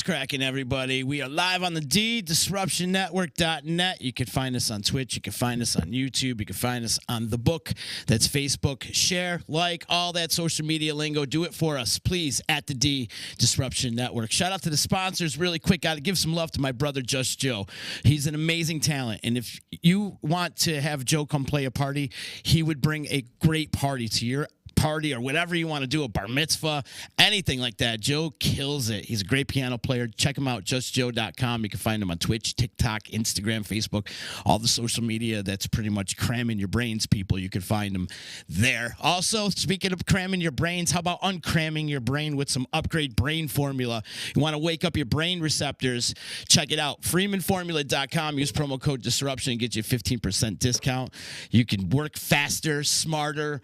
cracking, everybody? We are live on the DisruptionNetwork.net. You can find us on Twitch. You can find us on YouTube. You can find us on the book. That's Facebook. Share, like, all that social media lingo. Do it for us, please, at the D Disruption Network. Shout out to the sponsors really quick. Got to give some love to my brother, Just Joe. He's an amazing talent. And if you want to have Joe come play a party, he would bring a great party to your party or whatever you want to do, a bar mitzvah, anything like that. Joe kills it. He's a great piano player. Check him out, justjoe.com. You can find him on Twitch, TikTok, Instagram, Facebook, all the social media that's pretty much cramming your brains, people. You can find him there. Also, speaking of cramming your brains, how about uncramming your brain with some upgrade brain formula? You want to wake up your brain receptors? Check it out. freemanformula.com. Use promo code disruption and get you a 15% discount. You can work faster, smarter,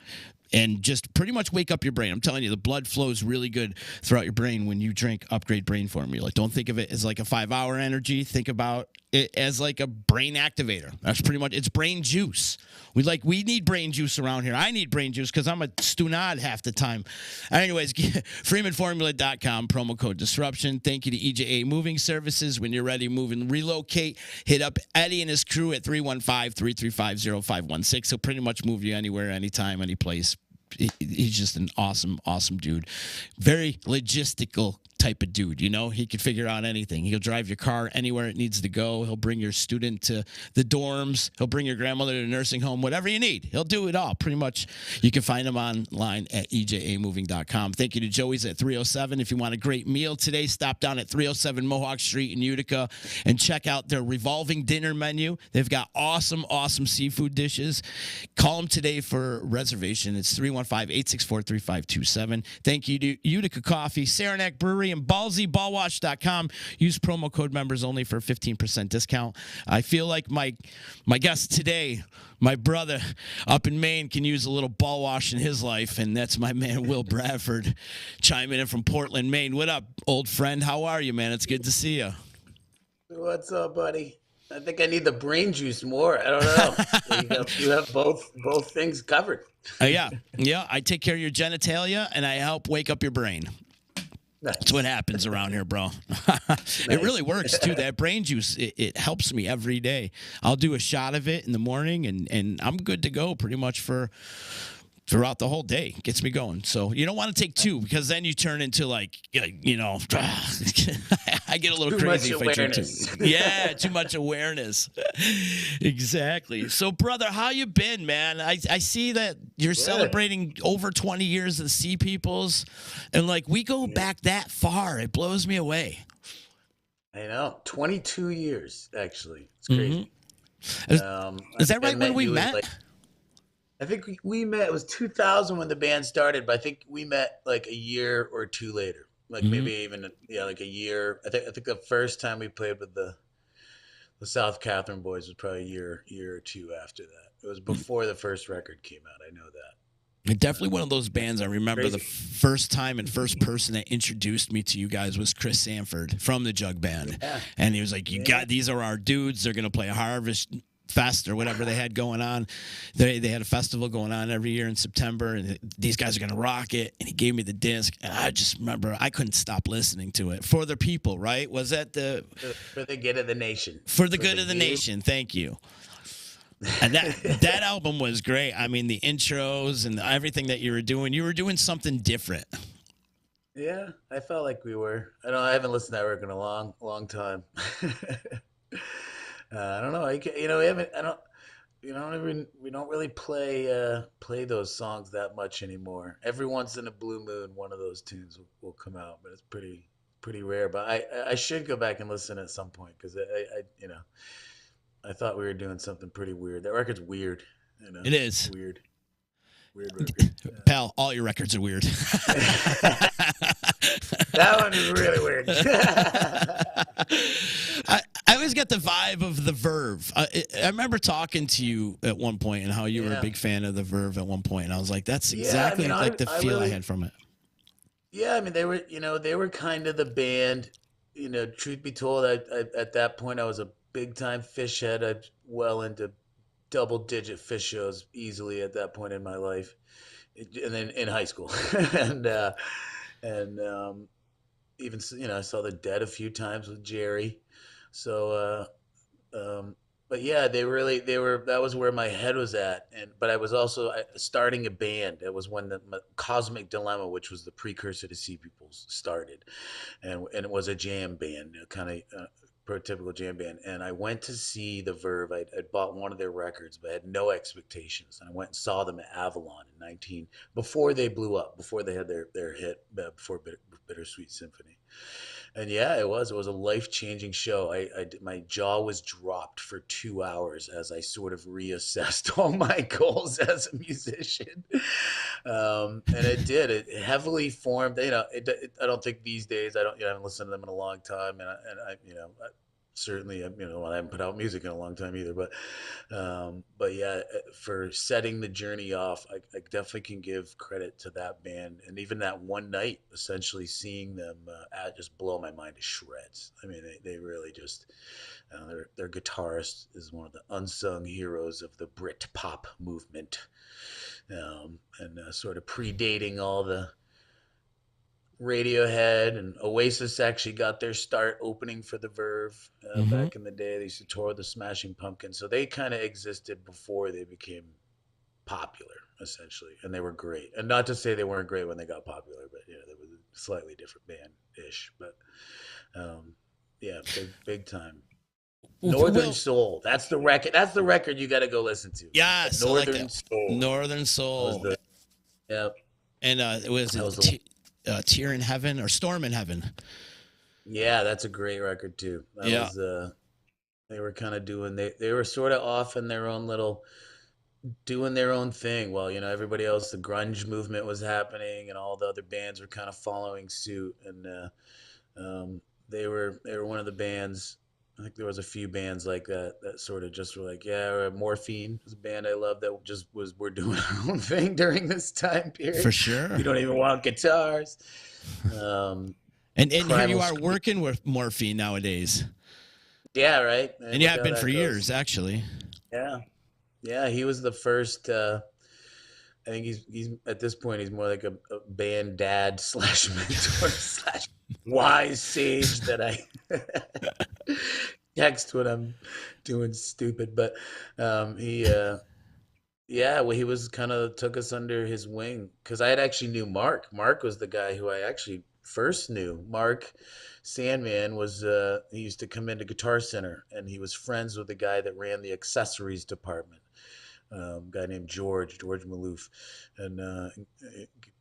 and just pretty much wake up your brain. I'm telling you, the blood flows really good throughout your brain when you drink Upgrade Brain Formula. Don't think of it as like a 5-hour energy. Think about it as like a brain activator. That's pretty much, it's brain juice. We need brain juice around here. I need brain juice because I'm a stunad half the time. Anyways, freemanformula.com, promo code disruption. Thank you to EJA Moving Services. When you're ready to move and relocate, hit up Eddie and his crew at 315-335-0516. He'll pretty much move you anywhere, anytime, any place. He's just an awesome, awesome dude. Very logistical type of dude, you know? He can figure out anything. He'll drive your car anywhere it needs to go. He'll bring your student to the dorms. He'll bring your grandmother to the nursing home, whatever you need. He'll do it all, pretty much. You can find him online at ejamoving.com. Thank you to Joey's at 307. If you want a great meal today, stop down at 307 Mohawk Street in Utica and check out their revolving dinner menu. They've got awesome, awesome seafood dishes. Call them today for reservation. It's 315-864-3527. Thank you to Utica Coffee, Saranac Brewery, and Ballsy, ballwash.com. Use promo code members only for a 15% discount. I feel like my guest today, my brother up in Maine, can use a little ball wash in his life, and that's my man Will Bradford chiming in from Portland, Maine. What up, old friend? How are you, man? It's good to see you. What's up, buddy? I think I need the brain juice more. I don't know. you have both things covered. Yeah. I take care of your genitalia, and I help wake up your brain. Nice. That's what happens around here, bro. Nice. It really works, too. That brain juice, it helps me every day. I'll do a shot of it in the morning, and I'm good to go pretty much throughout the whole day. Gets me going. So you don't want to take two because then you turn into I get a little crazy if I drink two. Yeah, too much awareness. Exactly. So, brother, how you been, man? I see that you're celebrating over 20 years of the Seepeople'S, and we go back that far. It blows me away. I know. 22 years, actually. It's crazy. Is that right when we met? I think we met, it was 2000 when the band started, but I think we met a year or two later, maybe even a year. I think the first time we played with the South Catherine Boys was probably a year or two after that. It was before the first record came out. I know that. Definitely one of those bands. I remember the first time and first person that introduced me to you guys was Chris Sanford from the Jug Band. Yeah. And he was like, these are our dudes. They're going to play a Harvest Fest or whatever they had going on. They had a festival going on every year in September, and these guys are going to rock it. And he gave me the disc, and I just remember I couldn't stop listening to it. For the People, right? Was that for the good of the nation? For the good of the nation. Thank you. And that album was great. I mean, the intros and everything that you were doing something different. Yeah, I felt like we were. I haven't listened to that record in a long, long time. I don't know. We don't really play those songs that much anymore. Every once in a blue moon, one of those tunes will come out, but it's pretty rare. But I should go back and listen at some point because I thought we were doing something pretty weird. That record's weird. It is it's weird record. Yeah. Pal, all your records are weird. That one is really weird. I always get the vibe of the Verve. I remember talking to you at one point and how you were a big fan of the Verve at one point, and I was like, that's exactly the feel I had from it. Yeah, I mean, they were kind of the band. Truth be told, at that point I was a big time Fish head. I well into double-digit Fish shows easily at that point in my life, and then in high school, and even I saw the Dead a few times with Jerry. So, but yeah, they were that was where my head was at, and but I was also starting a band. It was when the Cosmic Dilemma, which was the precursor to Seepeople'S, started, and it was a jam band, kind of. Prototypical jam band, and I went to see the Verve. I'd bought one of their records, but I had no expectations. And I went and saw them at Avalon in 19 before they blew up, before they had their hit, before Bittersweet Symphony. And yeah, it was a life-changing show. My jaw was dropped for 2 hours as I sort of reassessed all my goals as a musician. And it heavily formed. I don't think these days I haven't listened to them in a long time, and I certainly I haven't put out music in a long time either. But yeah, for setting the journey off, I definitely can give credit to that band, and even that one night, essentially seeing them just blow my mind to shreds. I mean, they really just their guitarist is one of the unsung heroes of the Brit pop movement, and sort of predating all the Radiohead and Oasis actually got their start opening for the Verve Mm-hmm. back in the day. They used to tour the Smashing Pumpkins, so they kind of existed before they became popular, essentially, and they were great. And not to say they weren't great when they got popular, but they was a slightly different band ish. But yeah, big time. Northern Well, Soul. That's the record. That's the record you got to go listen to. yes, I like Northern that. Soul. Northern That was Soul. the yeah. And it was That a was the one. Tear in Heaven or Storm in Heaven. Yeah, that's a great record too. That Yeah. was they were kind of doing they were sort of off in their own little doing their own thing while everybody else, the grunge movement was happening and all the other bands were kind of following suit, and they were one of the bands. I think there was a few bands like that sort of just were like, yeah. Morphine was a band I love that just we're doing our own thing during this time For period. sure. We don't even want guitars. Um, And here you Primal are Scream. working with Morphine nowadays. Yeah, right. And you Look have how been for that goes. years, actually. Yeah, yeah. He was the first. I think he's at this point he's more like a band dad slash mentor slash wise sage that I text when I'm doing stupid. But he yeah, well, he was kind of took us under his wing because I had actually knew Mark. Mark was the guy who I actually first knew. Mark Sandman was he used to come into Guitar Center, and he was friends with the guy that ran the accessories department, guy named George Maloof, and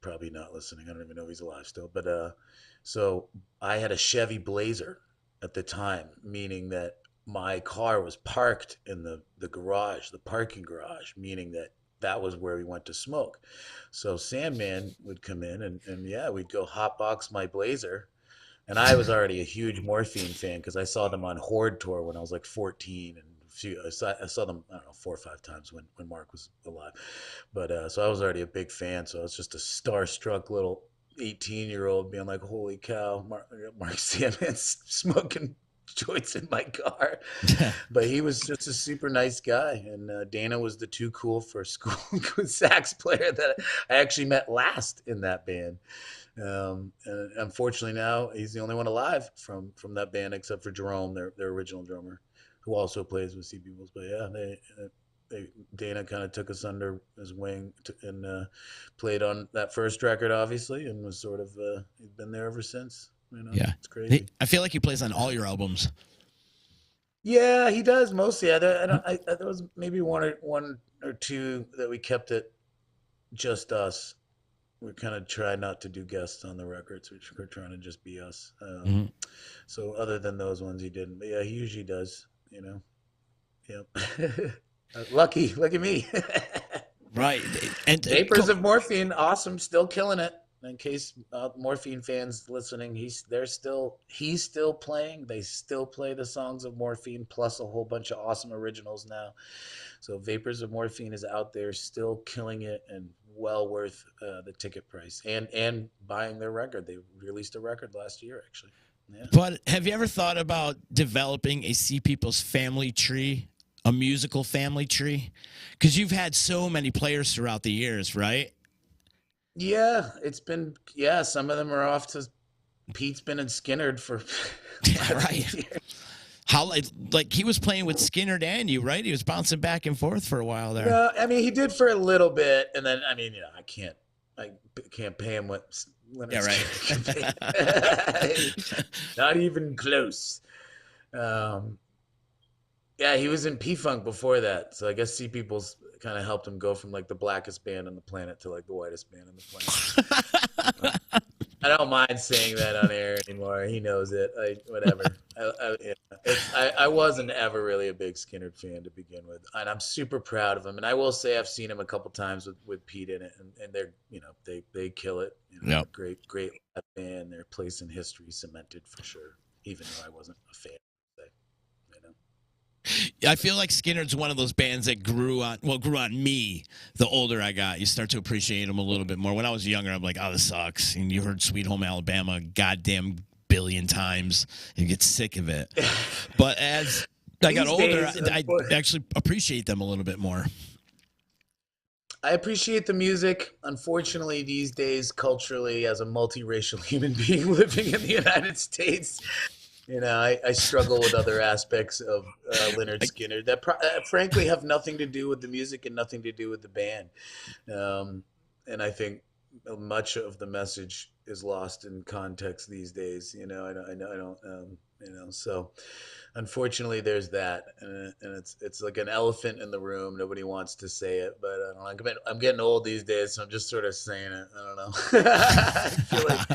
probably not listening. I don't even know if he's alive still. But so I had a Chevy Blazer at the time, meaning that my car was parked in the garage, the parking garage, meaning that was where we went to smoke. So Sandman would come in, and yeah, we'd go hotbox my Blazer. And I was already a huge Morphine fan because I saw them on Horde tour when I was like 14, and I saw them, I don't know, 4 or 5 times when Mark was alive. But so I was already a big fan. So I was just a starstruck little 18-year-old being like, "Holy cow, Mark Sammons smoking joints in my car." But he was just a super nice guy, and Dana was the too cool for school sax player that I actually met last in that band. And unfortunately now he's the only one alive from that band except for Jerome, their original drummer, who also plays with Seepeople'S. But yeah, they Dana kind of took us under his wing and played on that first record, obviously, and was sort of he's been there ever since. Yeah. It's crazy. I feel like he plays on all your albums. Yeah, he does mostly. There was maybe one or two that we kept it just us. We kind of try not to do guests on the records. We're trying to just be us. Mhm. So other than those ones, he didn't. But yeah, he usually does. Yep. Lucky me. Right. And Vapors of Morphine, awesome, still killing it. In case Morphine fans listening, he's still playing. They still play the songs of Morphine plus a whole bunch of awesome originals now. So Vapors of Morphine is out there still killing it and well worth the ticket price and buying their record. They released a record last year, actually. Yeah. But have you ever thought about developing a Seepeople'S family tree, a musical family tree? Because you've had so many players throughout the years, right? Yeah, it's been some of them are off to Pete's been in Skinnerd for Yeah, right. years. How like he was playing with Skinner and you, right? He was bouncing back and forth for a while there. No, I mean he did for a little bit, and then I mean, I can't pay him what Yeah, Leonard right. Skinner can pay. Not even close. Um, yeah, he was in P Funk before that, so I guess Sea People's kind of helped him go from like the blackest band on the planet to like the whitest band on the planet. I don't mind saying that on air anymore. He knows it. Whatever. I wasn't ever really a big Skinner fan to begin with, and I'm super proud of him. And I will say I've seen him a couple times with Pete in it, and they're they kill it. Yep. Great band. Their place in history cemented for sure. Even though I wasn't a fan, you know. I feel like Skinner's one of those bands that grew on me the older I got. You start to appreciate them a little bit more. When I was younger, I'm like, oh, this sucks. And you heard Sweet Home Alabama a goddamn billion times. And you get sick of it. But as I got older, I actually appreciate them a little bit more. I appreciate the music. Unfortunately, these days, culturally, as a multiracial human being living in the United States, I struggle with other aspects of Leonard Skinner that frankly have nothing to do with the music and nothing to do with the band. And I think much of the message is lost in context these days. I don't. So unfortunately, there's that, and it's like an elephant in the room. Nobody wants to say it, but I don't know. I'm getting old these days, so I'm just sort of saying it. I don't know. I feel like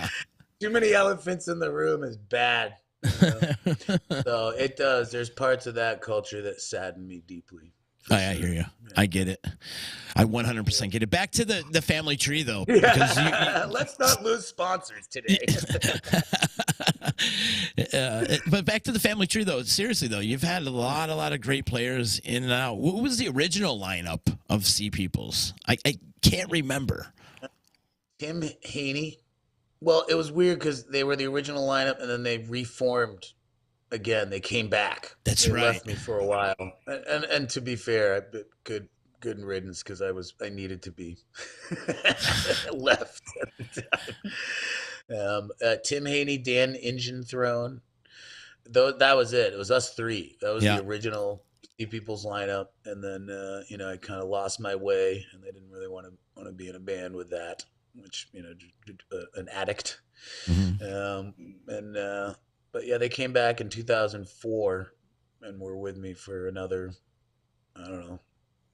too many elephants in the room is bad. So it does. There's parts of that culture that sadden me deeply. I hear you. Yeah. I get it. I 100% get it. Back to the family tree, though. Yeah. Let's not lose sponsors today. But back to the family tree, though. Seriously, though, you've had a lot of great players in and out. What was the original lineup of Seepeople'S? I can't remember. Tim Haney. Well, it was weird because they were the original lineup, and then they reformed again. They came back. That's they right. Left me for a while, and to be fair, good riddance because I needed to be left at the time. Tim Haney, Dan Engine Throne. Though that was it. It was us three. That was the original Seepeople'S lineup, and then I kind of lost my way, and they didn't really want to be in a band with that. Which an addict, but yeah, they came back in 2004 and were with me for another, I don't know,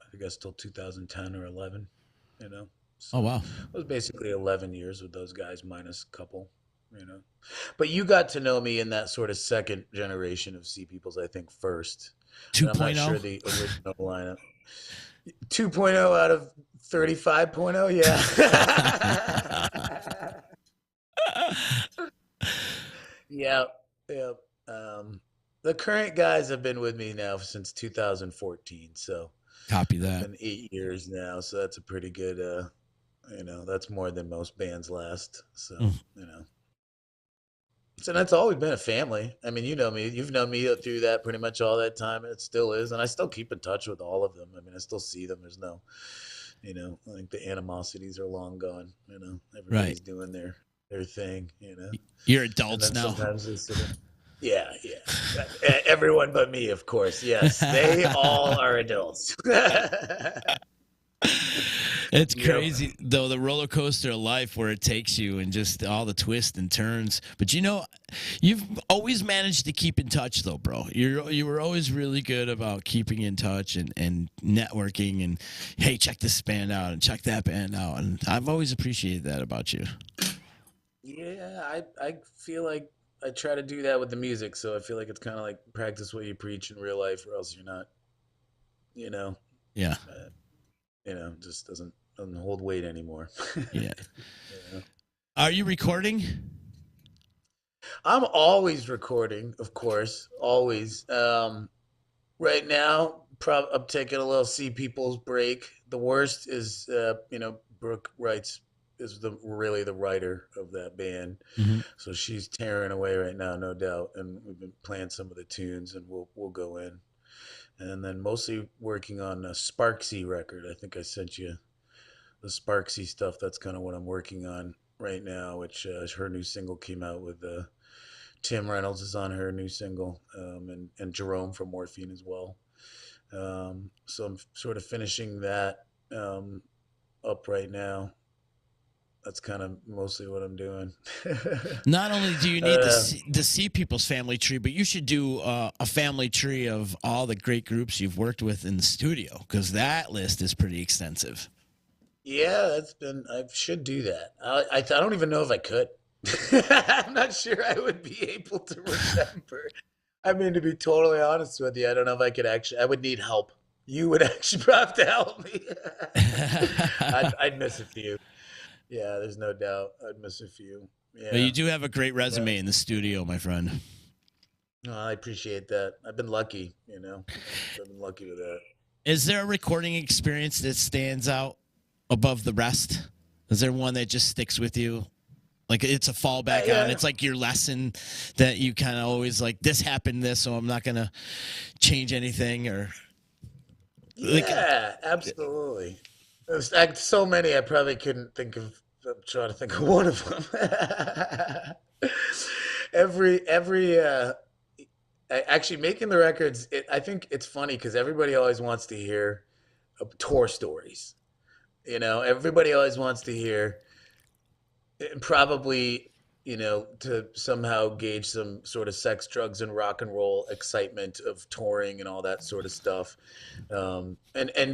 I guess till 2010 or 11. So oh wow, it was basically 11 years with those guys minus a couple. But you got to know me in that sort of second generation of Seepeople'S, I think, first. 2.0. I'm not sure the original lineup. 2.0 out of 35.0, yeah. Yeah. The current guys have been with me now since 2014, so copy that. It's been 8 years now, so that's a pretty good that's more than most bands last. So so that's always been a family. I mean, you know me. You've known me through that pretty much all that time, and it still is. And I still keep in touch with all of them. I mean, I still see them. There's no, I think the animosities are long gone. Everybody's doing their thing. You're adults now. Sometimes they sort of, yeah. Everyone but me, of course. Yes, they all are adults. It's crazy, though, the roller coaster of life where it takes you and just all the twists and turns. But you've always managed to keep in touch, though, bro. You were always really good about keeping in touch and networking and, hey, check this band out and check that band out. And I've always appreciated that about you. Yeah, I feel like I try to do that with the music. So I feel like it's kind of like practice what you preach in real life, or else you're not, Yeah. Just doesn't hold weight anymore. Yeah. Are you recording? I'm always recording, of course, always. Right now, I'm taking a little Seepeople'S break. The worst is, Brooke is really the writer of that band, so she's tearing away right now, no doubt. And we've been playing some of the tunes, and we'll go in. And then mostly working on a Sparksy record. I think I sent you the Sparksy stuff. That's kind of what I'm working on. right now, which her new single came out with. Tim Reynolds is on her new single, and Jerome from Morphine as well. So I'm sort of finishing that up right now. That's kind of mostly what I'm doing. Not only do you need uh, the Seepeople'S family tree, but you should do a family tree of all the great groups you've worked with in the studio, because that list is pretty extensive. yeah, I should do that. I don't even know if I could. I'm not sure I would be able to remember. I mean, to be totally honest with you, I don't know if I could actually. I would need help. You would actually have to help me. I'd miss a few. Yeah, there's no doubt. I'd miss a few. But you Yeah. do have a great Yeah. resume in the studio, my friend. No, I appreciate that. I've been lucky, I've been lucky with that. Is there a recording experience that stands out above the rest? Is there one that just sticks with you? Like it's a fallback Yeah. on. It's like your lesson that you kind of always like, this happened, so I'm not going to change anything or. Yeah, absolutely. There's like so many I probably couldn't think of. I'm trying to think of one of them. every actually making the records. I think it's funny because everybody always wants to hear tour stories. Everybody always wants to hear, and probably, to somehow gauge some sort of sex, drugs, and rock and roll excitement of touring and all that sort of stuff. And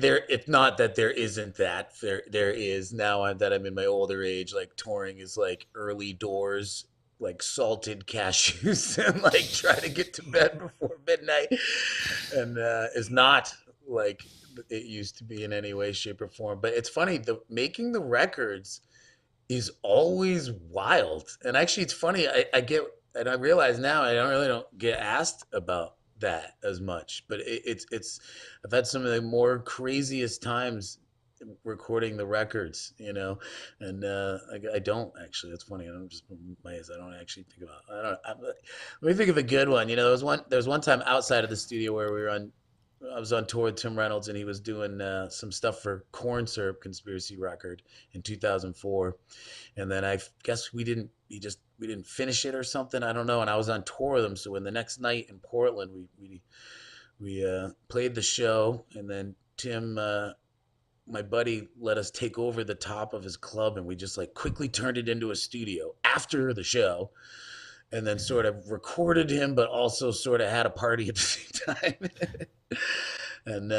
there, if not that there isn't that, there is now that I'm in my older age, like touring is like early doors, like salted cashews, and like try to get to bed before midnight, and is not like it used to be in any way, shape, or form. But it's funny, the making the records is always wild. And actually, it's funny. I get, and I realize now I don't get asked about that as much. But it's I've had some of the more craziest times recording the records, and I don't actually. That's funny. I don't just my eyes. I don't actually think about. Let me think of a good one. There was one time outside of the studio where I was on tour with Tim Reynolds, and he was doing some stuff for Corn Syrup Conspiracy record in 2004, and then I guess we didn't finish it or something. I don't know. And I was on tour with him, so when the next night in Portland, we played the show, and then Tim, my buddy, let us take over the top of his club, and we just like quickly turned it into a studio after the show, and then sort of recorded him, but also sort of had a party at the same time. And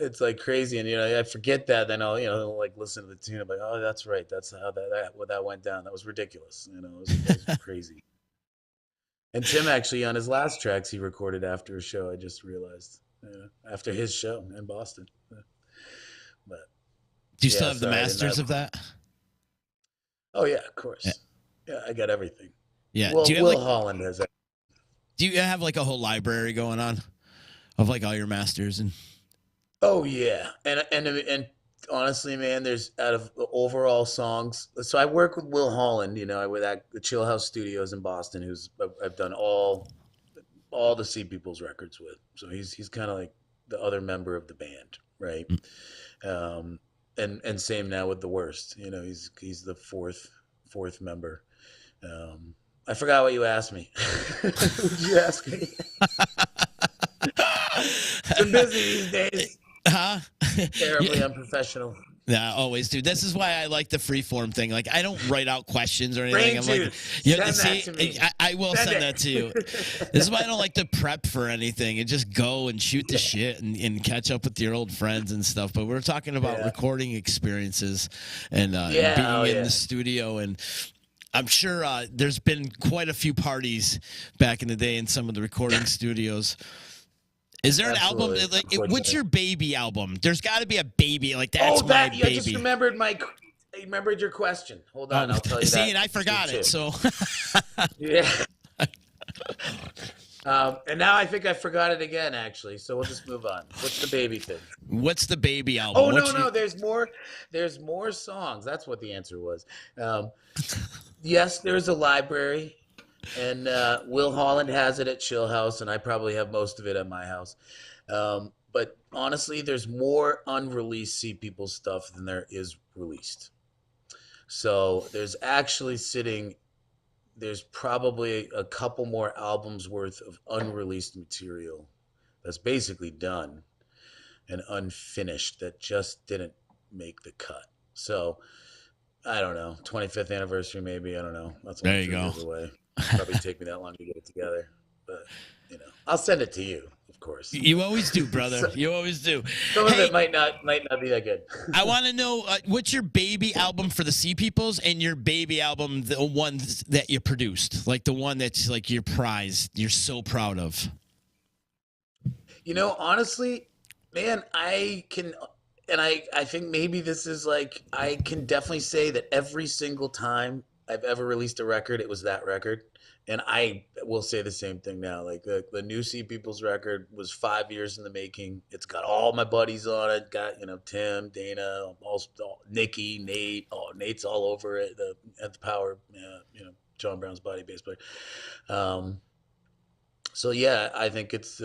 it's like crazy, and I forget that. Then I'll like listen to the tune. I'm like, oh, that's right. That's how that went down. That was ridiculous. It was crazy. And Tim actually on his last tracks he recorded after a show. I just realized after his show in Boston. But Do you still yeah, have the sorry, I didn't masters have. of that? Oh yeah, of course. Yeah. Yeah, I got everything. Yeah. Well, Do you have Will Holland has that. do you have like a whole library going on of like all your masters and? Oh yeah, and honestly, man, there's out of the overall songs. So I work with Will Holland, I with at the Chill House Studios in Boston, who's I've done all the Sea People's records with. So he's kind of like the other member of the band, right? And same now with the Worst. He's the fourth member. I forgot what you asked me. What did you ask me? Been busy these days. Huh? Terribly unprofessional. Yeah, always do. This is why I like the freeform thing. Like, I don't write out questions or anything. Brain I'm like, juice. yeah, Send see, that to me. I will Send send it. that to you. This is why I don't like to prep for anything and just go and shoot the shit and catch up with your old friends and stuff. But we're talking about Yeah. recording experiences and Yeah, being in yeah. the studio. And I'm sure there's been quite a few parties back in the day in some of the recording studios. Is there an album? Absolutely. Like, what's your baby album? There's got to be a baby. Like, Oh, that's my I just baby. remembered your question. Hold on, I'll tell you See, that. and I forgot too. it. So, Yeah. And now I think I forgot it again, actually. So we'll just move on. What's the baby thing? what's the baby album? Oh What's no, there's more. There's more songs. That's what the answer was. Yes, there's a library, and Will Holland has it at Chill House, and I probably have most of it at my house. But honestly, there's more unreleased Sea People stuff than there is released. So there's probably a couple more albums worth of unreleased material that's basically done and unfinished that just didn't make the cut. So I don't know, 25th anniversary maybe. I don't know. That's There only you 3 years away. Probably take me that long to get it together, but I'll send it to you, of course. You always do, brother. So, You always do. some of Hey, it might not be that good. I want to know what's your baby album for the Seepeople'S and your baby album, the one that you produced, like the one that's like your prize, you're so proud of. Honestly, man, I think maybe this is like, I can definitely say that every single time I've ever released a record, it was that record. And I will say the same thing now. Like the new Seepeople'S record was 5 years in the making. It's got all my buddies on it. Got, Tim, Dana, Nikki, Nate. Oh, Nate's all over it. The Nth Power, John Brown's body bass player. Um, so yeah, I think it's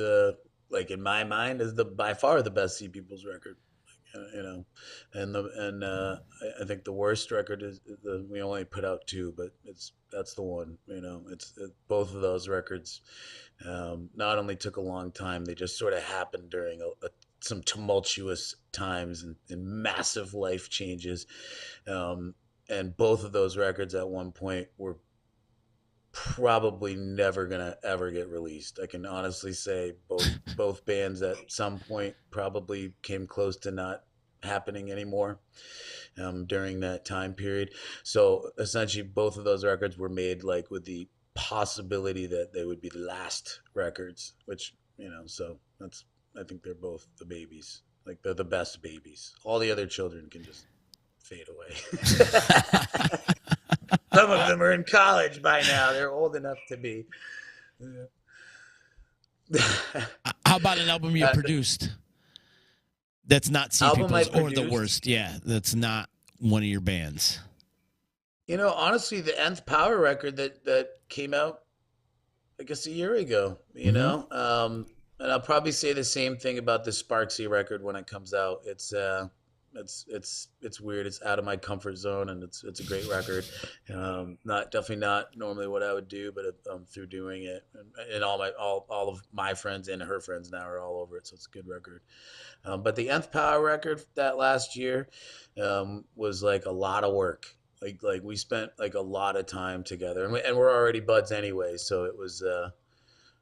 like in my mind is the by far the best Seepeople'S record. You know, I think the worst record is we only put out two, but that's the one. Both of those records not only took a long time, they just sort of happened during some tumultuous times and massive life changes. And both of those records at one point were probably never gonna ever get released. I can honestly say both bands at some point probably came close to not happening anymore during that time period. So essentially, both of those records were made like with the possibility that they would be the last records, which so that's I think they're both the babies. Like they're the best babies. All the other children can just fade away. Some of them are in college by now. They're old enough to be. How about an album you produced that's not Album I Seepeople'S or the produced? worst? Yeah, that's not one of your bands. Honestly, the Nth Power record that came out, I guess, a year ago. And I'll probably say the same thing about the Sparksy record when it comes out. It's weird. It's out of my comfort zone, and it's a great record. Definitely not normally what I would do, but through doing it, and all of my friends and her friends now are all over it, so it's a good record. But the Nth Power record that last year was like a lot of work. Like we spent like a lot of time together, and we're already buds anyway, so it was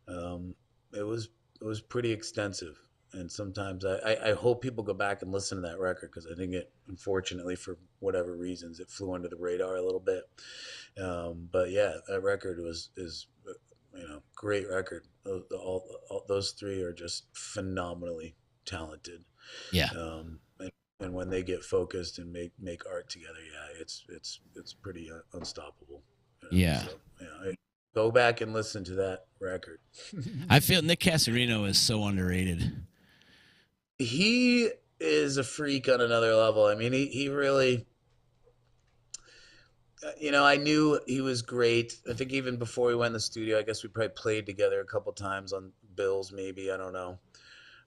um, it was it was pretty extensive. And sometimes I hope people go back and listen to that record, because I think it, unfortunately, for whatever reasons, it flew under the radar a little bit. But yeah, that record is great record. All those three are just phenomenally talented. Yeah. And when they get focused and make art together, yeah, it's pretty unstoppable. Yeah. So, go back and listen to that record. I feel Nick Casarino is so underrated. He is a freak on another level. I mean, he really, I knew he was great. I think even before we went in the studio, I guess we probably played together a couple times on bills, maybe, I don't know.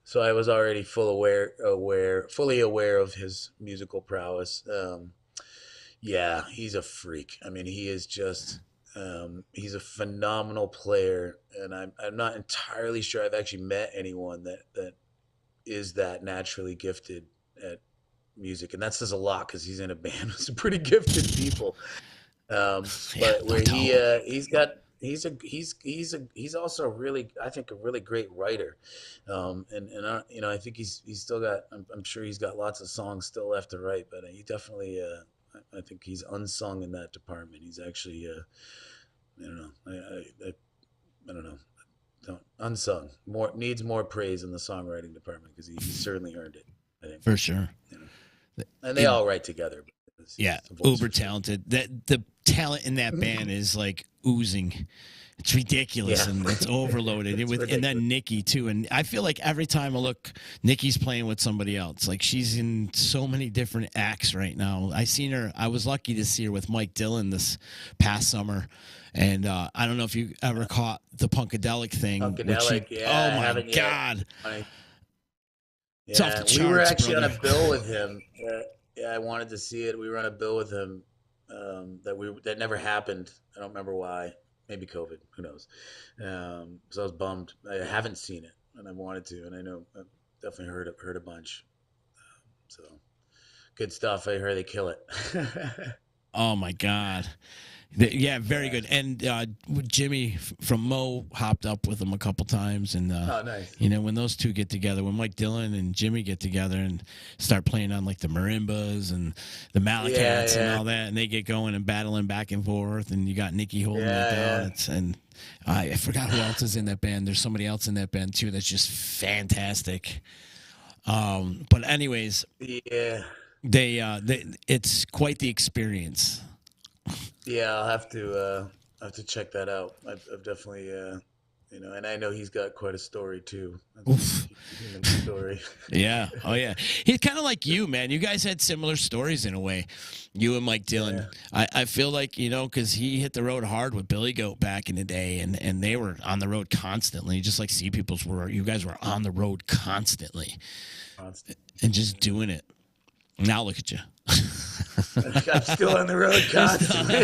So I was already fully aware of his musical prowess. Yeah, he's a freak. I mean, he is just, he's a phenomenal player, and I'm not entirely sure I've actually met anyone that is that naturally gifted at music, and that says a lot because he's in a band with some pretty gifted people. But where he's also really, I think, a really great writer, and I think he's still got. I'm sure he's got lots of songs still left to write, but he definitely. I think he's unsung in that department. He's actually. I don't know. I don't know. Unsung needs more praise in the songwriting department, because he certainly earned it, I think. For sure. And they all write together. Yeah, uber talented. That the talent in that band is like oozing. It's ridiculous, and it's overloaded. And then Nikki too. And I feel like every time I look, Nikki's playing with somebody else. Like, she's in so many different acts right now. I was lucky to see her with Mike Dillon this past summer. And I don't know if you ever caught the Punkadelic thing. Yeah. Oh my God. It's off the charts, we were actually brother. on a bill with him. Yeah, I wanted to see it. We were on a bill with him that never happened. I don't remember why. Maybe COVID. Who knows? So I was bummed. I haven't seen it, and I wanted to, and I know I've definitely heard a bunch. So good stuff. I heard they kill it. Oh my God. Yeah, very Yeah. good. And Jimmy from Mo hopped up with him a couple times, and Oh, nice. when those two get together, when Mike Dillon and Jimmy get together and start playing on like the marimbas and the Yeah, malacats and yeah, all that, and they get going and battling back and forth, and you got Nikki holding it down. yeah, And I forgot who else is in that band. There's somebody else in that band too that's just fantastic. But anyways, yeah, yeah. they it's quite the experience. Yeah, I'll have to check that out. I've definitely and I know he's got quite a story too. That's Oof. a human story. Yeah. Oh, yeah. He's kind of like you, man. You guys had similar stories in a way. You and Mike Dillon. Yeah, I feel like, because he hit the road hard with Billy Goat back in the day, and they were on the road constantly, just like Seepeople'S were. You guys were on the road constantly constant. and just doing it. Now look at you. I'm still on the road constantly.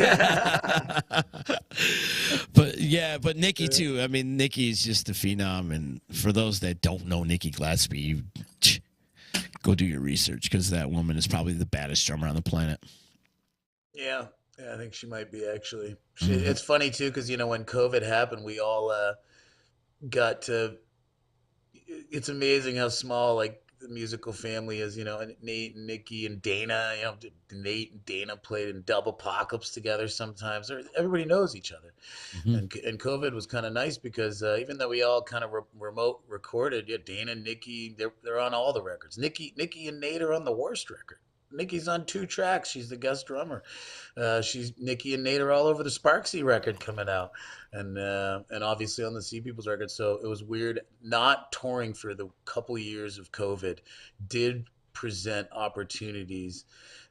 But Nikki too. I mean, Nikki's just a phenom, and for those that don't know Nikki Glaspie, you go do your research because that woman is probably the baddest drummer on the planet. Yeah, yeah, I think she might be actually. Mm-hmm. It's funny too because when COVID happened, we all got to. It's amazing how small like the musical family is. And Nate and Nikki and Dana. Nate and Dana played in double apocalypse together sometimes. Everybody knows each other, Mm-hmm. and COVID was kind of nice because even though we all kind of remote recorded, yeah, Dana and Nikki they're on all the records. Nikki and Nate are on the worst record. Nikki's on 2 tracks. She's the guest drummer. She's Nikki and Nate are all over the Sparksy record coming out, and obviously on the Seepeople'S record. So it was weird not touring for the couple years of COVID. Did present opportunities,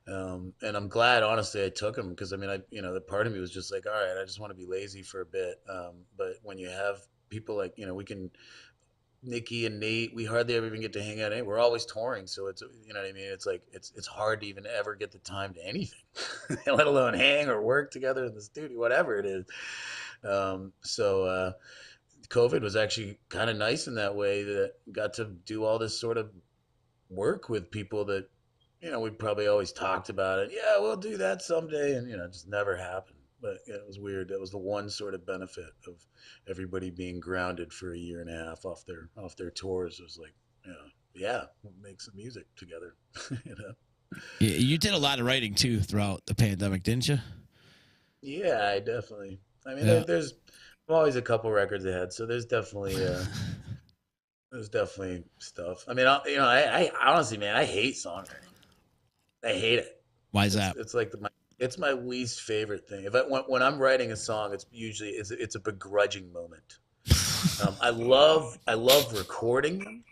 and I'm glad, honestly, I took them because the part of me was just like, all right, I just want to be lazy for a bit. But when you have people like, we can Nikki and Nate, we hardly ever even get to hang out. We're always touring, so it's what I mean. It's like it's hard to even ever get the time to anything, let alone hang or work together in the studio, whatever it is. So COVID was actually kind of nice in that way that got to do all this sort of work with people that we probably always talked about it. Yeah, we'll do that someday, and it just never happened. But yeah, it was weird. That was the one sort of benefit of everybody being grounded for a year and a half off their tours. It was like, yeah, we'll make some music together. you know. Yeah, you did a lot of writing too throughout the pandemic, didn't you? Yeah, I definitely. I mean, Yeah. there's always a couple records ahead, so there's definitely stuff. I mean, I honestly, man, I hate songwriting. I hate it. Why is It's that? it's like it's my least favorite thing. If when I'm writing a song, it's usually it's a begrudging moment. I love recording them.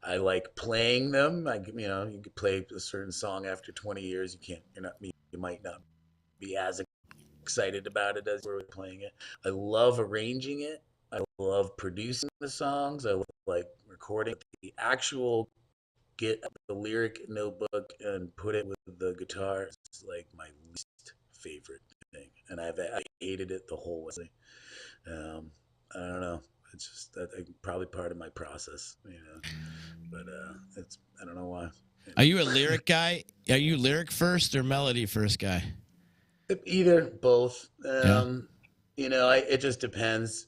I like playing them. You could play a certain song after 20 years. You might not be as excited about it as you were playing it. I love arranging it. I love producing the songs. I like recording the actual get the lyric notebook and put it with the guitar. It's like my least favorite thing, and I hated it the whole way. Um, I don't know. It's just that probably part of my process. But it's I don't know why. Are you a lyric guy? Are you lyric first or melody first guy? Either, both. Yeah. It just depends.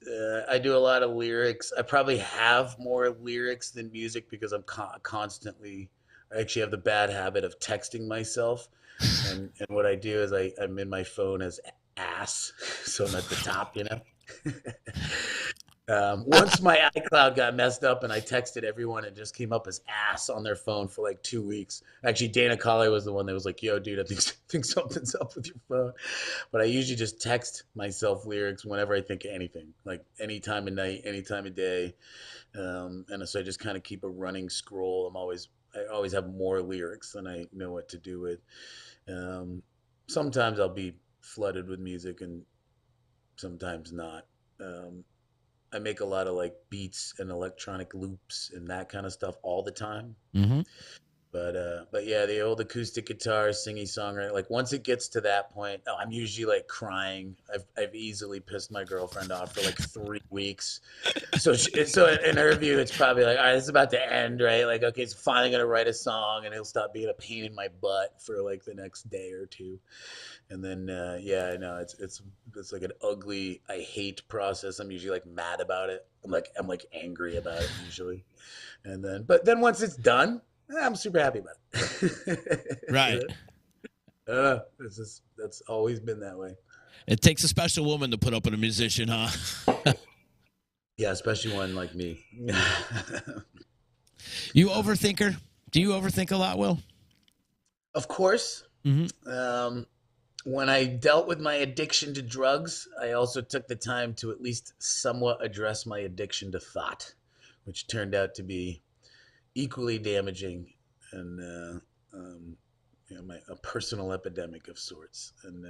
I do a lot of lyrics. I probably have more lyrics than music because I'm constantly. I actually have the bad habit of texting myself, and what I do is I'm in my phone as ass, so I'm at the top. Once my iCloud got messed up and I texted everyone and just came up as ass on their phone for like 2 weeks. Actually, Dana Colley was the one that was like, "Yo, dude, I think something's up with your phone." But I usually just text myself lyrics whenever I think of anything, like any time of night, any time of day, and so I just kind of keep a running scroll. I always have more lyrics than I know what to do with. Um, Sometimes I'll be flooded with music and sometimes not. Um, I make a lot of like beats and electronic loops and that kind of stuff all the time. Mm-hmm. But yeah, the old acoustic guitar, singy songwriter. Like once it gets to that point, oh, I'm usually like crying. I've easily pissed my girlfriend off for like 3 weeks. So in her view, it's probably like, all right, it's about to end, right? Like, okay, it's finally gonna write a song, and it'll stop being a pain in my butt for like the next day or two. And then yeah, I know it's like an ugly, I hate process. I'm usually like mad about it. I'm like angry about it usually. And then but then once it's done, I'm super happy about it. Right. That's always been that way. It takes a special woman to put up with a musician, huh? Yeah, especially one like me. You overthinker? Do you overthink a lot, Will? Of course. Mm-hmm. When I dealt with my addiction to drugs, I also took the time to at least somewhat address my addiction to thought, which turned out to be equally damaging and a personal epidemic of sorts. And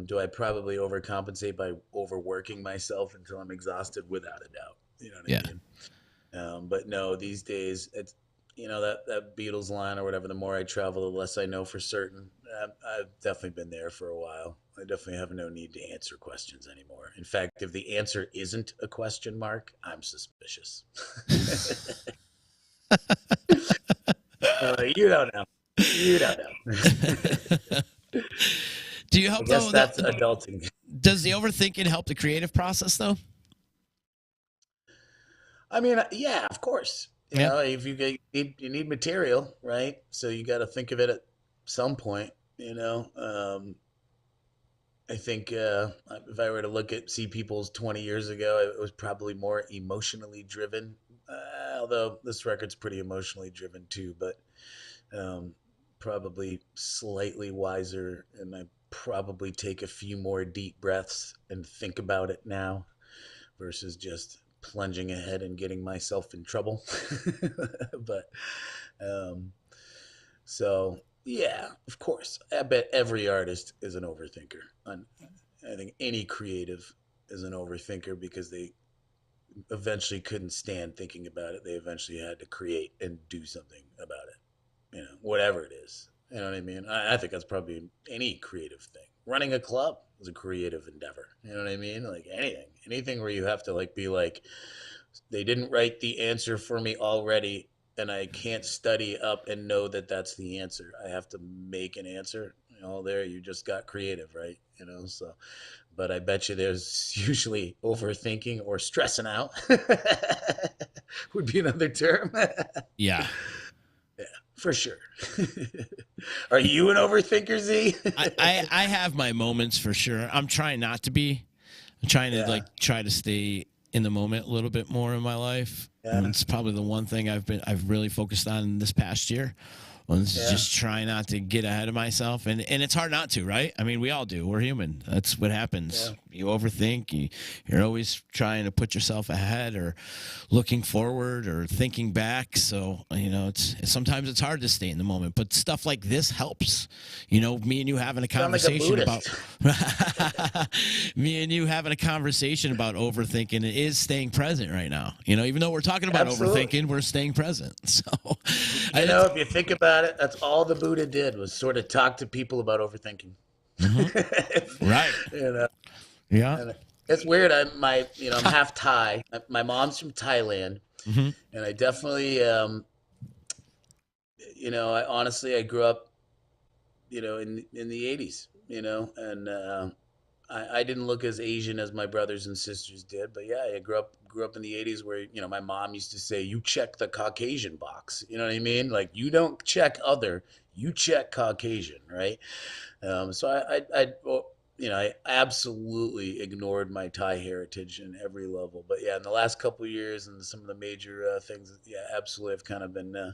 do I probably overcompensate by overworking myself until I'm exhausted? Without a doubt. You know what I mean? But no, these days it's that Beatles line or whatever. The more I travel, the less I know for certain. I've definitely been there for a while. I definitely have no need to answer questions anymore. In fact, if the answer isn't a question mark, I'm suspicious. You don't know. You don't know. Do you help? I guess that's adulting. Does the overthinking help the creative process, though? I mean, yeah, of course. You Yeah. know, if you need material, right? So you got to think of it at some point. I think if I were to look at Seepeople'S 20 years ago, it was probably more emotionally driven. Although this record's pretty emotionally driven too, but probably slightly wiser, and I probably take a few more deep breaths and think about it now versus just plunging ahead and getting myself in trouble. But so yeah, of course, I bet every artist is an overthinker. I think any creative is an overthinker because they eventually couldn't stand thinking about it. They eventually had to create and do something about it. Whatever it is. You know what I mean? I think that's probably any creative thing. Running a club is a creative endeavor. You know what I mean? Like anything where you have to like be like, they didn't write the answer for me already, and I can't study up and know that that's the answer. I have to make an answer. There you just got creative, right? So. But I bet you there's usually overthinking or stressing out would be another term. Yeah. Yeah, for sure. Are you an overthinker, Z? I have my moments for sure. I'm trying not to be. I'm trying to try to stay in the moment a little bit more in my life. Yeah. And it's probably the one thing I've really focused on this past year. Just try not to get ahead of myself. And it's hard not to, right? I mean, we all do. We're human. That's what happens. Yeah. You overthink. You're always trying to put yourself ahead or looking forward or thinking back. So, sometimes it's hard to stay in the moment. But stuff like this helps. Me and you having a conversation about me and you having a conversation about overthinking is staying present right now. Even though we're talking about overthinking, we're staying present. So, if you think about it, that's all the Buddha did was sort of talk to people about overthinking. Mm-hmm. Right. Yeah. And it's weird. I'm half Thai. My mom's from Thailand, mm-hmm. and I definitely, I grew up, in the 80s, and I didn't look as Asian as my brothers and sisters did, but yeah, I grew up in the 80s where, my mom used to say, you check the Caucasian box. You know what I mean? Like, you don't check other, you check Caucasian, right? So I absolutely ignored my Thai heritage in every level. But yeah, in the last couple of years and some of the major things, yeah, absolutely, I've kind of been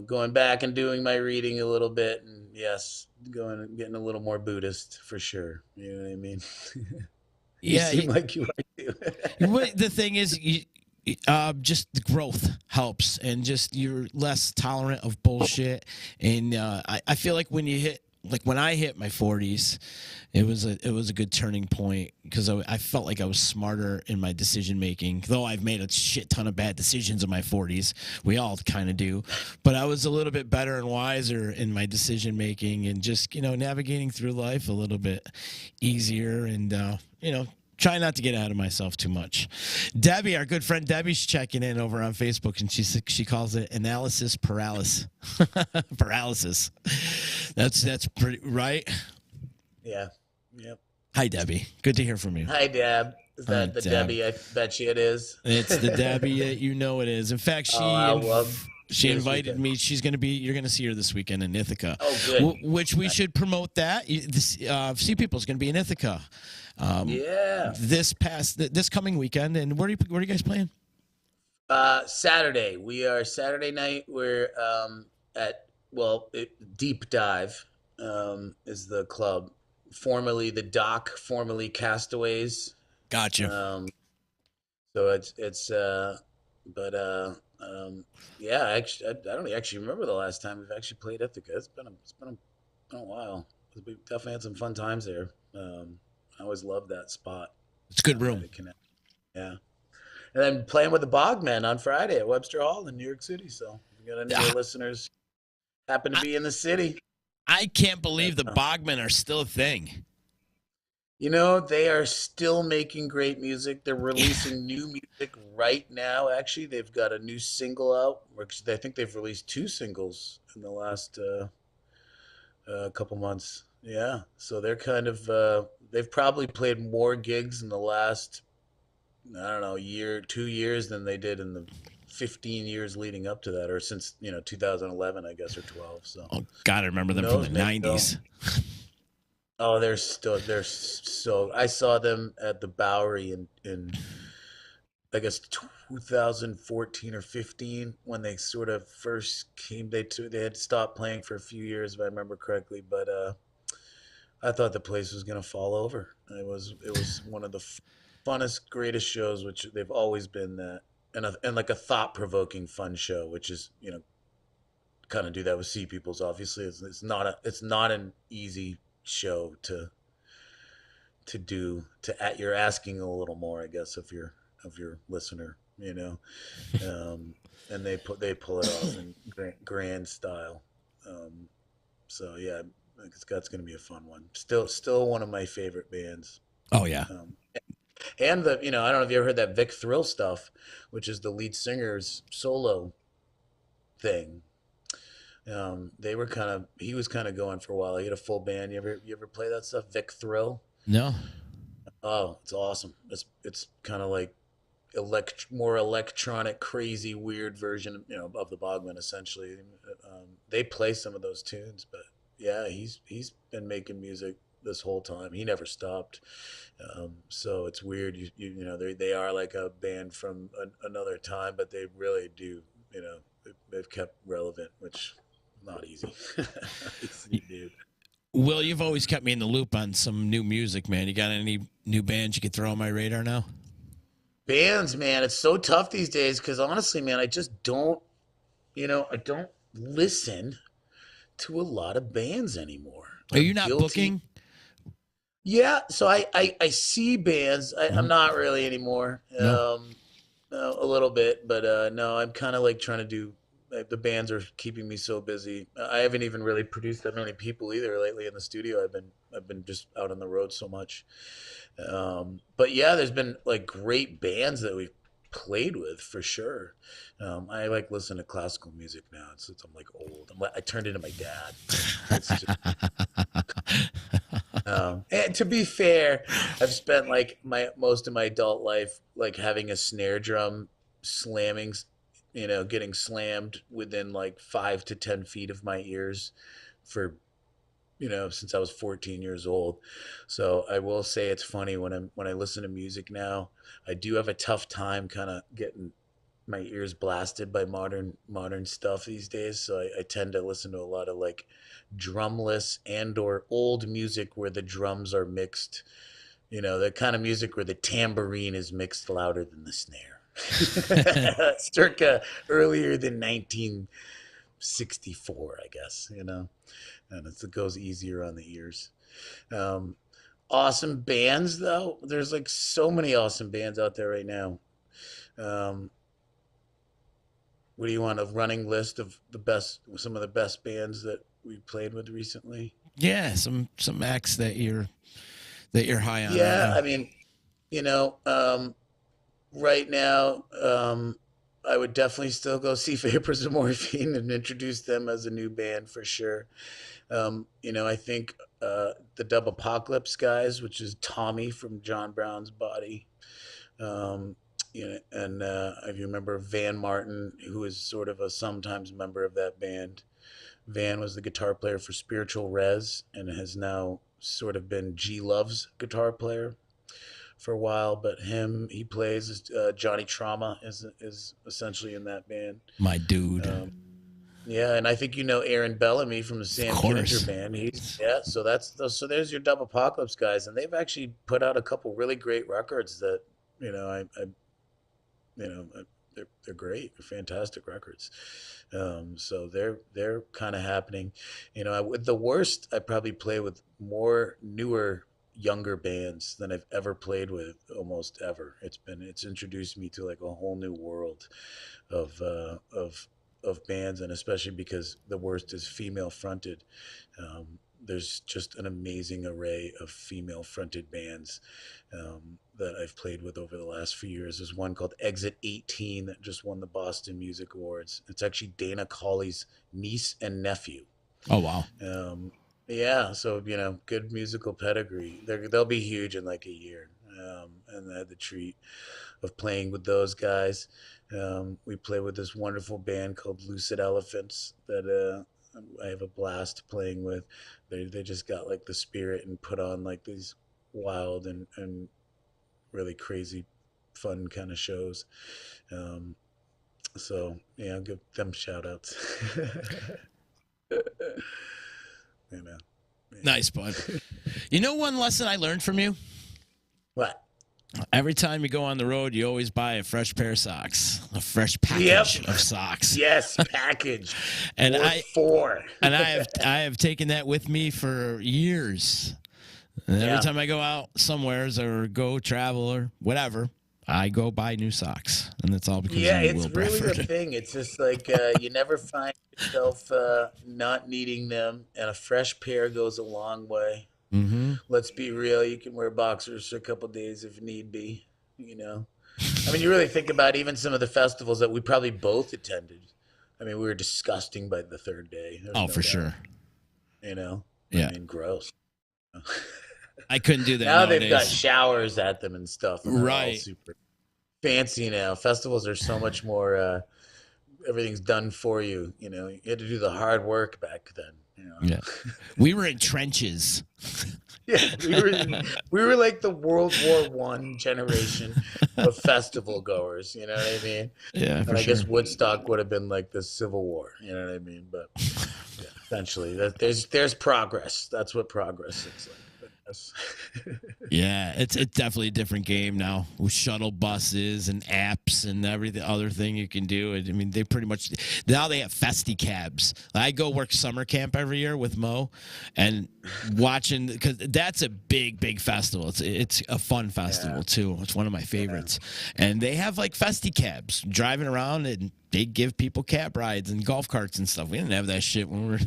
going back and doing my reading a little bit, and yes, getting a little more Buddhist for sure. You know what I mean? You seem like you are too. The thing is, just the growth helps, and just you're less tolerant of bullshit. And I feel like when you hit like when I hit my 40s, it was a good turning point because I felt like I was smarter in my decision making. Though I've made a shit ton of bad decisions in my 40s, we all kind of do, but I was a little bit better and wiser in my decision making and just navigating through life a little bit easier and try not to get out of myself too much. Debbie, our good friend Debbie's checking in over on Facebook, and she calls it analysis paralysis. Paralysis. That's pretty right. Yeah. Yep. Hi, Debbie. Good to hear from you. Hi, Deb. Is that Hi, the Deb. Debbie? I bet you it is. It's the Debbie that you know it is. In fact, she invited me. You're going to see her this weekend in Ithaca. Oh, good. Which we should promote that. Seepeople'S going to be in Ithaca. This coming weekend. And where are you guys playing? Saturday. We are Saturday night. We're at Deep Dive is the club, formerly the Dock, formerly Castaways. Gotcha. So actually, I don't actually remember the last time we've actually played Ithaca. It's been a while. We definitely had some fun times there. I always loved that spot. It's a good room. Yeah. And then playing with the Bogmen on Friday at Webster Hall in New York City. So if you got any listeners happen to be in the city. I can't believe the Bogmen are still a thing. They are still making great music. They're releasing new music right now. Actually, they've got a new single out. I think they've released 2 singles in the last couple months. Yeah. So they're kind of, they've probably played more gigs in the last, I don't know, 2 years than they did in the 15 years leading up to that, or since 2011, I guess, or 12. So God, I remember them from the 90s. Oh, they're so. I saw them at the Bowery in I guess 2014 or 15 when they sort of first came. They had stopped playing for a few years, if I remember correctly. But I thought the place was gonna fall over. It was one of the funnest, greatest shows, which they've always been that. And like a thought-provoking fun show, which is kind of do that with Seepeople'S. Obviously, it's not an easy show to do. You're asking a little more, I guess, of your listener, and they pull it off in grand style. So yeah, that's going to be a fun one. Still one of my favorite bands. Oh yeah. And I don't know if you ever heard that Vic Thrill stuff, which is the lead singer's solo thing. He was kind of going for a while. He had a full band. You ever play that stuff, Vic Thrill? No. Oh, it's awesome. It's kind of like more electronic, crazy, weird version, of the Bogman. Essentially, they play some of those tunes, but yeah, he's been making music this whole time. He never stopped. So it's weird. They are like a band from another time, but they really do. They've kept relevant, which is not easy. Dude. Will, you've always kept me in the loop on some new music, man. You got any new bands you could throw on my radar now? Bands, man, it's so tough these days because honestly, man, I just don't, I don't listen to a lot of bands anymore. Are you not booking? Yeah, so I see bands. I'm not really anymore. No. A little bit, but no, I'm kind of like trying to do. The bands are keeping me so busy. I haven't even really produced that many people either lately in the studio. I've been just out on the road so much. But yeah, there's been like great bands that we've played with for sure. I like listen to classical music now. I'm like old. I turned into my dad. It's just, and to be fair, I've spent like most of my adult life like having a snare drum slamming, getting slammed within like 5 to 10 feet of my ears for since I was 14 years old. So I will say it's funny when I listen to music now, I do have a tough time kind of getting my ears blasted by modern stuff these days. So I tend to listen to a lot of like drumless and or old music where the drums are mixed, the kind of music where the tambourine is mixed louder than the snare. Circa earlier than 1964, I guess, and it goes easier on the ears. Um, awesome bands though. There's like so many awesome bands out there right now. Um, what do you want? A running list of some of the best bands that we played with recently? Yeah, some acts that you're high on right Yeah, now. I mean, you know, right now, I would definitely still go see Vapors of Morphine and introduce them as a new band for sure. I think the Dub Apocalypse guys, which is Tommy from John Brown's Body, um, and if you remember Van Martin, who is sort of a sometimes member of that band. Van was the guitar player for Spiritual Res and has now sort of been G Love's guitar player for a while. But he plays Johnny Trauma is essentially in that band. My dude. Yeah, and I think you know Aaron Bellamy from the Sam Kinninger band. So there's your Dub Apocalypse guys, and they've actually put out a couple really great records that I they're great. They're fantastic records. So they're kind of happening. With the worst, I probably play with more newer, younger bands than I've ever played with, almost ever. It's introduced me to like a whole new world of bands, and especially because the worst is female fronted. There's just an amazing array of female fronted bands that I've played with over the last few years. There's one called Exit 18 that just won the Boston Music Awards. It's actually Dana Cawley's niece and nephew. Oh, wow. Yeah, so good musical pedigree. They'll be huge in like a year. And I had the treat of playing with those guys. We play with this wonderful band called Lucid Elephants that I have a blast playing with. They just got like the spirit and put on like these wild and really crazy fun kind of shows. So yeah, I'll give them shout outs. Yeah. Nice, bud. You know one lesson I learned from you? What? Every time you go on the road, you always buy a fresh pair of socks, a fresh package of socks. Yes, package. And four. And I have taken that with me for years. And every time I go out somewheres or go travel or whatever, I go buy new socks, and that's all because of it's Will really Bradford. the thing. It's just like you never find yourself not needing them, and a fresh pair goes a long way. Mm-hmm. Let's be real. You can wear boxers for a couple of days if need be. I mean, you really think about even some of the festivals that we probably both attended. I mean, we were disgusting by the third day. For sure. Yeah. I mean, gross. I couldn't do that now nowadays. They've got showers at them and stuff. And right. All super fancy now. Festivals are so much more. Everything's done for you. You had to do the hard work back then. Yeah, we were in trenches. Yeah, we were like the World War I generation of festival goers. You know what I mean? Yeah, and I guess Woodstock would have been like the Civil War. You know what I mean? But yeah, essentially, there's progress. That's what progress looks like. Yeah, it's definitely a different game now with shuttle buses and apps and every other thing you can do. I mean, they pretty much now they have festy cabs. I go work summer camp every year with Mo, and watching because that's a big festival. It's a fun festival too. It's one of my favorites, and they have like festy cabs driving around and. They give people cab rides and golf carts and stuff. We didn't have that shit when we were.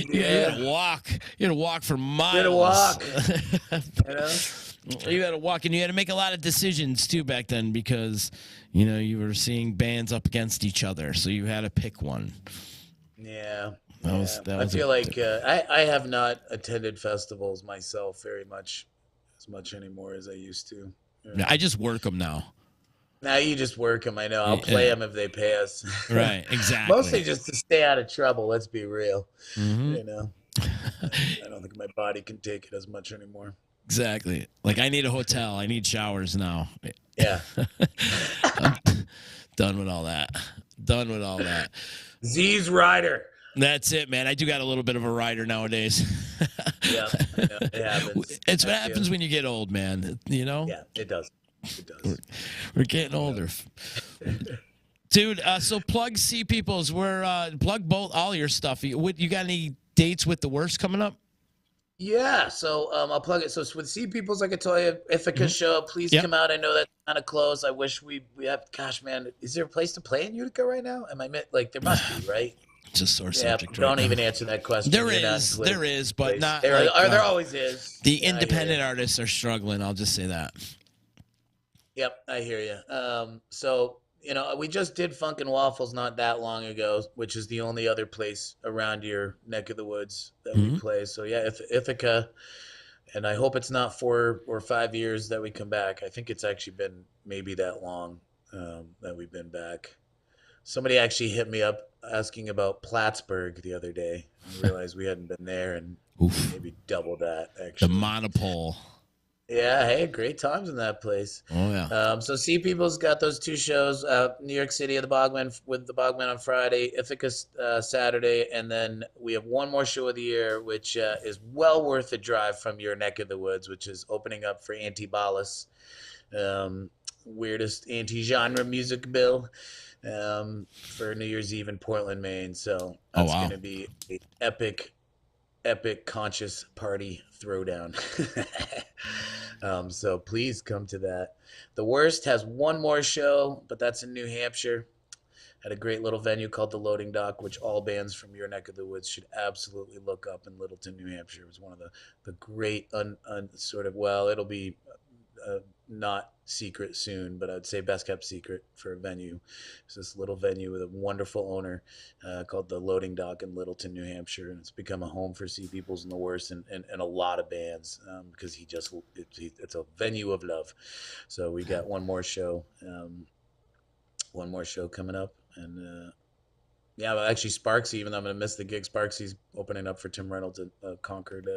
You had to walk. You had to walk for miles. You had to walk. You had to walk, and you had to make a lot of decisions too back then because you were seeing bands up against each other, so you had to pick one. Yeah. I feel like I have not attended festivals myself as much anymore as I used to. Yeah. I just work them now. Now you just work them. I know. I'll play them if they pay us. Right, exactly. Mostly just to stay out of trouble. Let's be real. Mm-hmm. I don't think my body can take it as much anymore. Exactly. Like I need a hotel. I need showers now. Yeah. Done with all that. Z's rider. That's it, man. I do got a little bit of a rider nowadays. Yeah, I know. It happens. It's what happens when you get old, man. Yeah, it does. We're getting older. Dude, so plug Seepeople'S. We're plug all your stuff. You got any dates with the worst coming up? Yeah, so I'll plug it. So with Seepeople'S, like I told you, Ithaca show, please Yep. come out. I know that's kind of close. I wish we have. Gosh, man, is there a place to play in Utica right now? Am I like there must be, right? It's a sore Yeah, subject. don't Right even now. answer that question. There You're not is, in political there is, but place. not There like there always is. the Yeah, I hear independent you. artists are struggling. I'll just say that. Yep, I hear you. So we just did Funkin' Waffles not that long ago, which is the only other place around your neck of the woods that we Mhm. play. So yeah, Ithaca. And I hope it's not 4 or 5 years that we come back. I think it's actually been maybe that long that we've been back. Somebody actually hit me up asking about Plattsburgh the other day. I realized we hadn't been there and Oof. maybe double that The actually. monopole. Yeah, hey, great times in that place. Oh yeah. So Sea People's got those 2 shows: New York City at the Bogman with the Bogman on Friday, Ithaca Saturday, and then we have one more show of the year, which is well worth the drive from your neck of the woods, which is opening up for Anti-Ballsy, weirdest anti-genre music bill for New Year's Eve in Portland, Maine. So Oh that's going wow. to be an epic conscious party throwdown. So please come to that. The Worst has one more show, but that's in New Hampshire at a great little venue called the Loading Dock, which all bands from your neck of the woods should absolutely look up in Littleton, New Hampshire. It was one of the great sort of, well, it'll be not secret soon, but I'd say best kept secret for a venue. It's this little venue with a wonderful owner called the Loading Dock in Littleton, New Hampshire, and it's become a home for Seepeople'S and the Worst and a lot of bands because it's a venue of love. So we got one more show coming up, and yeah, well, actually Sparksy, even though I'm gonna miss the gig, Sparksy's opening up for Tim Reynolds at Concord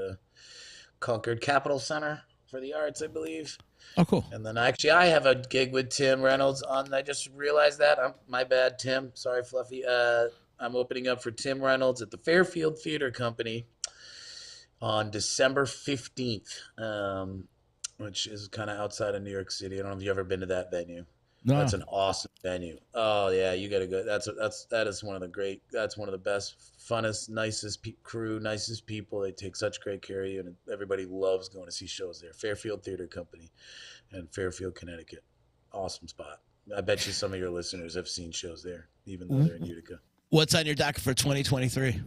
Capitol Center for the Arts, I believe. Oh cool. And then actually, I have a gig with Tim Reynolds on. I just realized that. My bad, Tim. Sorry, Fluffy. I'm opening up for Tim Reynolds at the Fairfield Theater Company on December 15th, which is kind of outside of New York City. I don't know if you've ever been to that venue. No. That's an awesome venue. Oh yeah, you gotta go. That is one of the great. That's one of the best, funnest, nicest crew, nicest people. They take such great care of you, and everybody loves going to see shows there. Fairfield Theater Company, in Fairfield, Connecticut. Awesome spot. I bet you some of your listeners have seen shows there, even though they're in Utica. What's on your docket for 2023?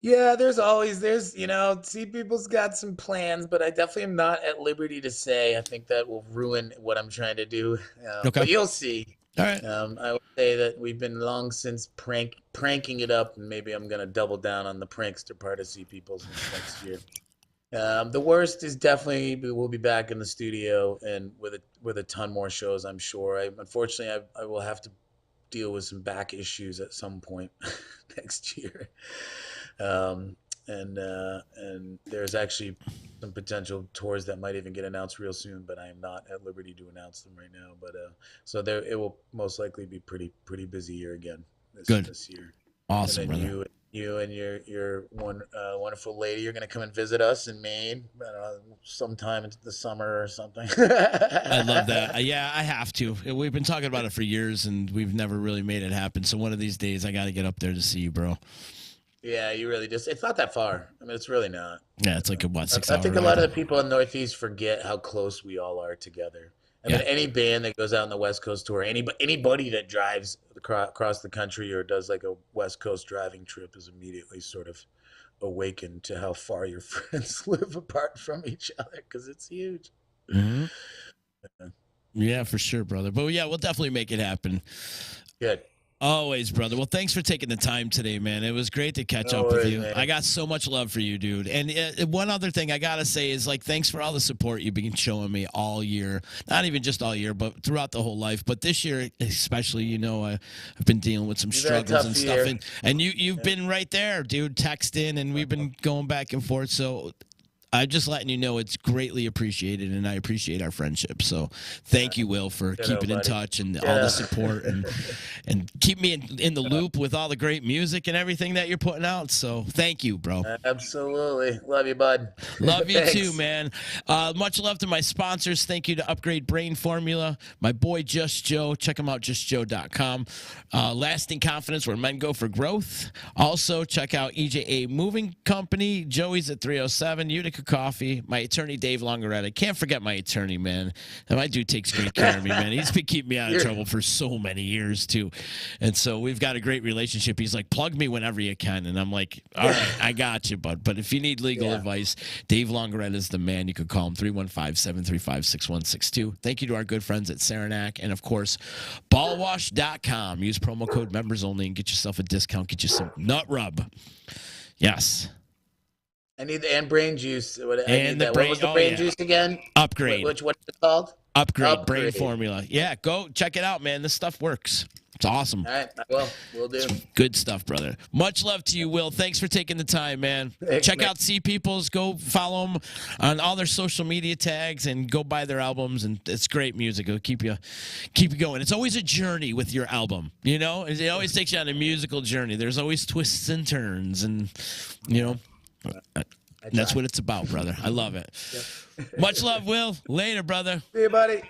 Yeah, Seepeople'S got some plans, but I definitely am not at liberty to say. I think that will ruin what I'm trying to do. Okay. But you'll see. All right. I would say that we've been long since pranking it up, and maybe I'm going to double down on the prankster part of Seepeople'S next year. The Worst is definitely we'll be back in the studio and with a ton more shows, I'm sure. Unfortunately, I will have to deal with some back issues at some point next year. And there's actually some potential tours that might even get announced real soon, but I am not at liberty to announce them right now. But so it will most likely be pretty busy year again this year. Awesome, and then brother. you and your wonderful lady, you're going to come and visit us in Maine sometime in the summer or something. I love that. Yeah, I have to. We've been talking about it for years, and we've never really made it happen. So one of these days, I got to get up there to see you, bro. Yeah, you really just. It's not that far. I mean, it's really not. Yeah, it's like a 6 I hour think ride. a lot of the people in Northeast forget how close we all are together. I mean, any band that goes out on the West Coast tour, anybody that drives across the country or does like a West Coast driving trip is immediately sort of awakened to how far your friends live apart from each other because it's huge. Mm-hmm. Yeah, for sure, brother. But yeah, we'll definitely make it happen. Good. Always, brother. Well, thanks for taking the time today, man. It was great to catch up with you. Man. I got so much love for you, dude. And one other thing I got to say is, like, thanks for all the support you've been showing me all year. Not even just all year, but throughout the whole life. But this year, especially, I've been dealing with some struggles and stuff. And you've been right there, dude, texting, and we've been going back and forth. So I'm just letting you know it's greatly appreciated, and I appreciate our friendship. So thank you, Will, for keeping in touch and all the support and keep me in the loop with all the great music and everything that you're putting out. So thank you, bro. Absolutely. Love you, bud. Love you too, man. Much love to my sponsors. Thank you to Upgrade Brain Formula, my boy Just Joe. Check him out, justjoe.com. Lasting Confidence, where men go for growth. Also, check out EJA Moving Company. Joey's at 307, Utica Coffee. My attorney, Dave Longaretta. Can't forget my attorney, man. My dude takes great care of me, man. He's been keeping me out of trouble for so many years, too. And so we've got a great relationship. He's like, plug me whenever you can. And I'm like, all right, I got you, bud. But if you need legal advice, Dave Longaretta is the man. You can call him 315-735-6162. Thank you to our good friends at Saranac. And, of course, ballwash.com. Use promo code members only and get yourself a discount. Get you some nut rub. Yes. I need and brain juice. What was the brain juice again? Upgrade. What is it called? Upgrade Brain Formula. Yeah, go check it out, man. This stuff works. It's awesome. All right, we'll do. It's good stuff, brother. Much love to you, Will. Thanks for taking the time, man. Thanks, check out Seepeople'S. Go follow them on all their social media tags and go buy their albums. And it's great music. It'll keep you going. It's always a journey with your album. You know, it always takes you on a musical journey. There's always twists and turns, and you know. That's what it's about, brother. I love it. Yep. Much love, Will. Later, brother. See you, buddy.